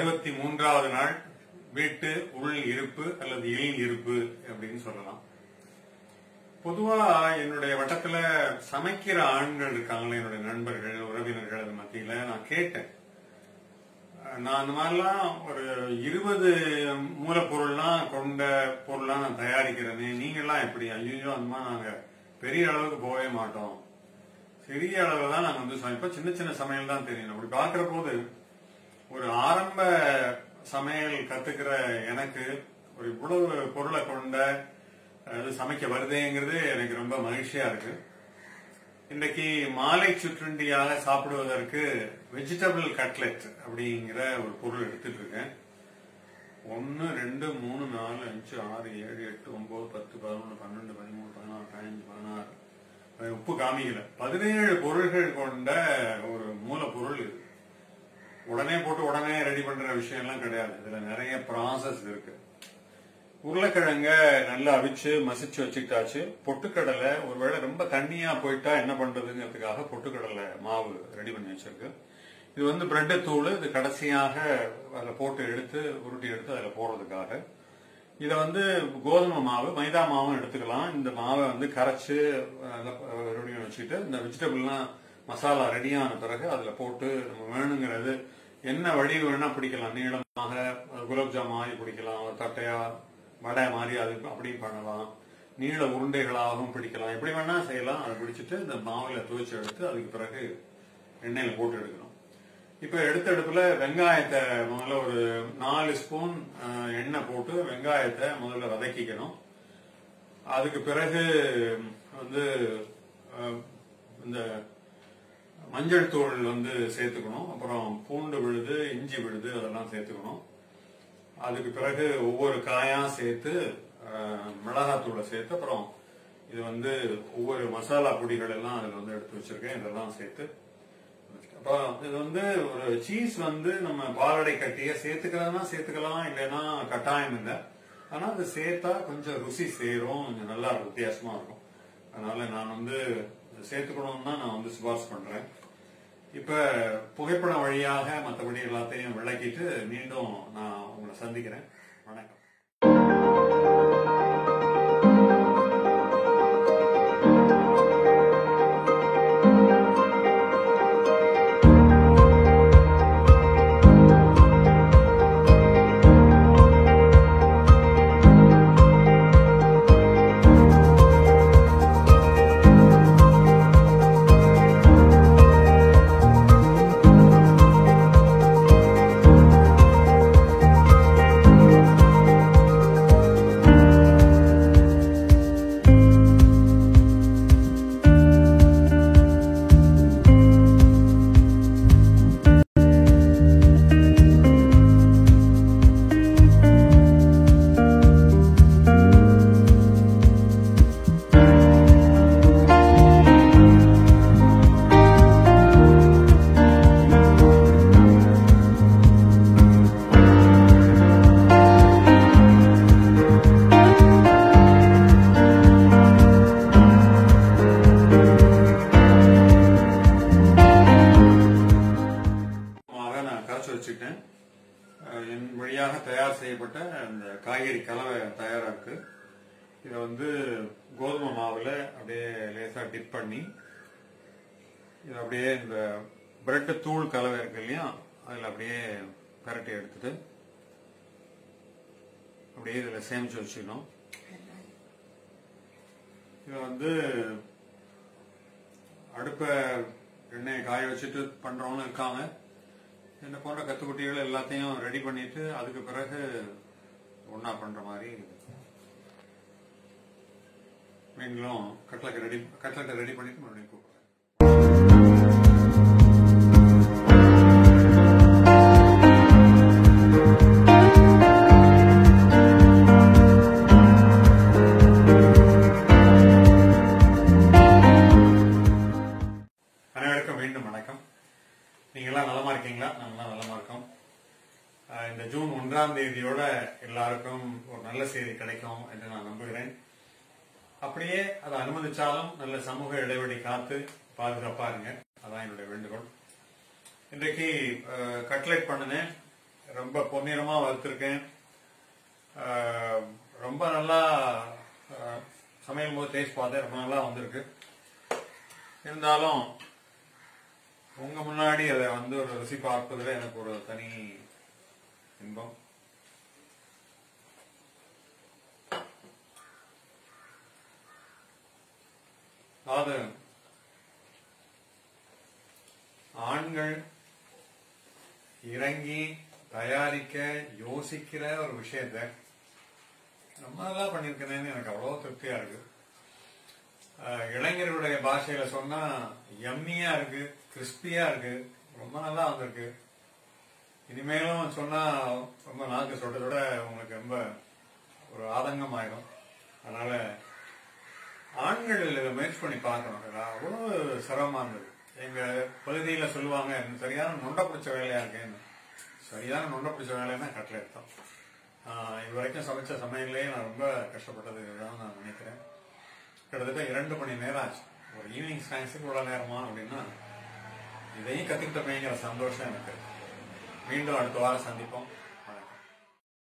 63வது நாள் வீட்டு உள் இருப்பு அல்லது இல் இருப்பு அப்படின்னு சொல்லலாம். பொதுவா என்னுடைய வட்டத்துல சமைக்கிற ஆண்கள் இருக்காங்களே, என்னுடைய நண்பர்கள் உறவினர்கள் மத்தியில நான் கேட்டேன். நான் அந்த மாதிரிலாம் ஒரு 20 மூலப்பொருள்லாம் கொண்ட பொருள்லாம் நான் தயாரிக்கிறேனே, நீங்கெல்லாம் எப்படி? ஐயோ, அந்த மாதிரி நாங்க பெரிய அளவுக்கு போகவே மாட்டோம், சிறிய அளவுல தான் நாங்க வந்து சமைப்போம், சின்ன சின்ன சமையல் தான் தெரியும். அப்படி பாக்குற போது ஒரு ஆரம்ப சமையல் கத்துக்கிற எனக்கு ஒரு இவ்வளவு பொருளை கொண்ட சமைக்க வருதேங்கிறது எனக்கு ரொம்ப மகிழ்ச்சியா இருக்கு. இன்றைக்கு மாலை சுற்றுண்டியாக சாப்பிடுவதற்கு வெஜிடபிள் கட்லெட் அப்படிங்கிற ஒரு பொருள் எடுத்துட்டு இருக்கேன். 1 2 3 4 5 6 7 8 9 10 11 12 13 14 15 16 உப்பு காமிக்கல 17 பொருள்கள் கொண்ட ஒரு மூலப்பொருள் இது. உடனே போட்டு உடனே ரெடி பண்ற விஷயம் எல்லாம் கிடையாது. இதுல நிறைய ப்ராசஸ் இருக்கு. உருளைக்கிழங்க நல்லா அவிச்சு மசிச்சு வச்சுக்கிட்டாச்சு. பொட்டுக்கடலை ஒருவேளை ரொம்ப தண்ணியா போயிட்டா என்ன பண்றதுங்கிறதுக்காக பொட்டுக்கடலை மாவு ரெடி பண்ணி வச்சிருக்கு. இது வந்து பிரெட் தூள். இது கடைசியாக அதில் போட்டு எடுத்து உருட்டி எடுத்து அதில் போடுறதுக்காக. இதை வந்து கோதுமை மாவு மைதா மாவும் எடுத்துக்கலாம். இந்த மாவை வந்து கரைச்சு ரெடி பண்ணி வச்சுக்கிட்டு இந்த வெஜிடபிள்லாம் மசாலா ரெடியான பிறகு அதில் போட்டு நம்ம வேணுங்கிறது என்ன வடிவு வேணா பிடிக்கலாம். நீளமாக குலோப்ஜாம் மாதிரி பிடிக்கலாம், ஒரு தட்டையா வடை மாதிரி அது அப்படி பண்ணலாம், நீள உருண்டைகளாகவும் பிடிக்கலாம், எப்படி வேணா செய்யலாம். அதை பிடிச்சிட்டு இந்த மாவுல துவைச்சு எடுத்து அதுக்கு பிறகு எண்ணெயில போட்டு எடுக்கணும். இப்ப எடுத்த அடுப்புல வெங்காயத்தை முதல்ல ஒரு 4 ஸ்பூன் எண்ணெய் போட்டு வெங்காயத்தை முதல்ல வதக்கிக்கணும். அதுக்கு பிறகு வந்து இந்த மஞ்சள் தூள் வந்து சேர்த்துக்கணும். அப்புறம் பூண்டு விழுது, இஞ்சி விழுது அதெல்லாம் சேர்த்துக்கணும். அதுக்கு பிறகு ஒவ்வொரு காயா சேர்த்து மிளகாத்தூளை சேர்த்து அப்புறம் இது வந்து ஒவ்வொரு மசாலா பொடிகள் எல்லாம் அதுல வந்து எடுத்து வச்சிருக்கேன். இதெல்லாம் சேர்த்து அப்ப இது வந்து ஒரு சீஸ் வந்து நம்ம பாலடை கட்டிய சேர்த்துக்கிறதுனா சேர்த்துக்கலாம், இல்லைன்னா கட்டாயம் இல்லை. ஆனா அது சேர்த்தா கொஞ்சம் ருசி சேரும், கொஞ்சம் நல்லா வித்தியாசமா இருக்கும். அதனால நான் வந்து சேர்த்துக்கணும்னு தான் நான் வந்து சிபாரிசு பண்றேன். இப்ப புகைப்படம் வழியாக மற்றபடி எல்லாத்தையும் விளக்கிட்டு மீண்டும் நான் உங்களை சந்திக்கிறேன். வணக்கம். என் வழியாக தயார் செய்யப்பட்ட அந்த காய்கறி கலவை தயாரா இருக்கு. இதை வந்து கோதுமை மாவுல அப்படியே லேசா டிப் பண்ணி இது அப்படியே இந்த பிரெட் தூள் கலவை இருக்கு இல்லையா, அதுல அப்படியே பரட்டி எடுத்துட்டு அப்படியே இதுல சேமிச்சு வச்சுக்கணும். இதை வந்து அடுப்ப எண்ணெயை காய வச்சுட்டு பண்றவங்களும் இருக்காங்க. என்ன போன்ற கத்துக்குட்டிகள் எல்லாத்தையும் ரெடி பண்ணிட்டு அதுக்கு பிறகு ஒன்னா பண்ற மாதிரி நீங்களும் கட்லெட்டை ரெடி பண்ணிட்டு மறுபடியும் கூப்பிடுறேன். அனைவருக்கும் மீண்டும் வணக்கம். நீங்களாம் நலமா இருக்கீங்களா? நாங்களாம் நலமா இருக்கோம். இந்த ஜூன் 1ஆம் தேதியோட எல்லாருக்கும் ஒரு நல்ல செய்தி கிடைக்கும் என்று நான் நம்புகிறேன். அப்படியே அதை அனுமதிச்சாலும் நல்ல சமூக இடைவெளி காத்து பாதுகாப்பா இருங்க. அதான் என்னுடைய வேண்டுகோள். இன்றைக்கு கட்லெட் பண்ணினேன். ரொம்ப பொன்னிறமா வறுத்திருக்கேன். ரொம்ப நல்லா சமையல் போது டேஸ்ட் பார்த்தேன், ரொம்ப நல்லா வந்திருக்கு. இருந்தாலும் உங்க முன்னாடி அதை ஒரு ருசி பார்ப்பதில் எனக்கு ஒரு தனி இன்பம். அதாவது ஆண்கள் இறங்கி தயாரிக்க யோசிக்கிற ஒரு விஷயத்த ரொம்ப நல்லா பண்ணிருக்கேன்னு எனக்கு அவ்வளவு திருப்தியா இருக்கு. இளைஞர்களுடைய பாஷையில சொன்னா எம்மியா இருக்கு, கிறிஸ்பியா இருக்கு, ரொம்ப நல்லா வந்திருக்கு. இனிமேலும் சொன்னா ரொம்ப நாக்கு சொல்றதோட உங்களுக்கு ரொம்ப ஒரு ஆதங்கம் ஆயிடும். அதனால ஆண்கள் இதை முயற்சி பண்ணி பார்க்கணும். அவ்வளவு சிரமமா இருந்தது. எங்க பகுதியில சொல்லுவாங்க, சரியான நொண்ட பிடிச்ச வேலையா இருக்கேன்னு. சரியான நொண்ட பிடிச்ச வேலைன்னா கட்டளை எடுத்தோம். இது வரைக்கும் சமைச்ச சமையல்லையே நான் ரொம்ப கஷ்டப்பட்டது இதுதான் நான் நினைக்கிறேன். கிட்டத்தட்ட 2 மணி நேரம் ஆச்சு. ஒரு ஈவினிங் ஸ்நாக்ஸுக்கு இவ்வளவு நேரமா அப்படின்னா இதையும் கத்துக்கிட்டமைங்கிற சந்தோஷம் எனக்கு. மீண்டும் அடுத்த வாரம் சந்திப்போம்.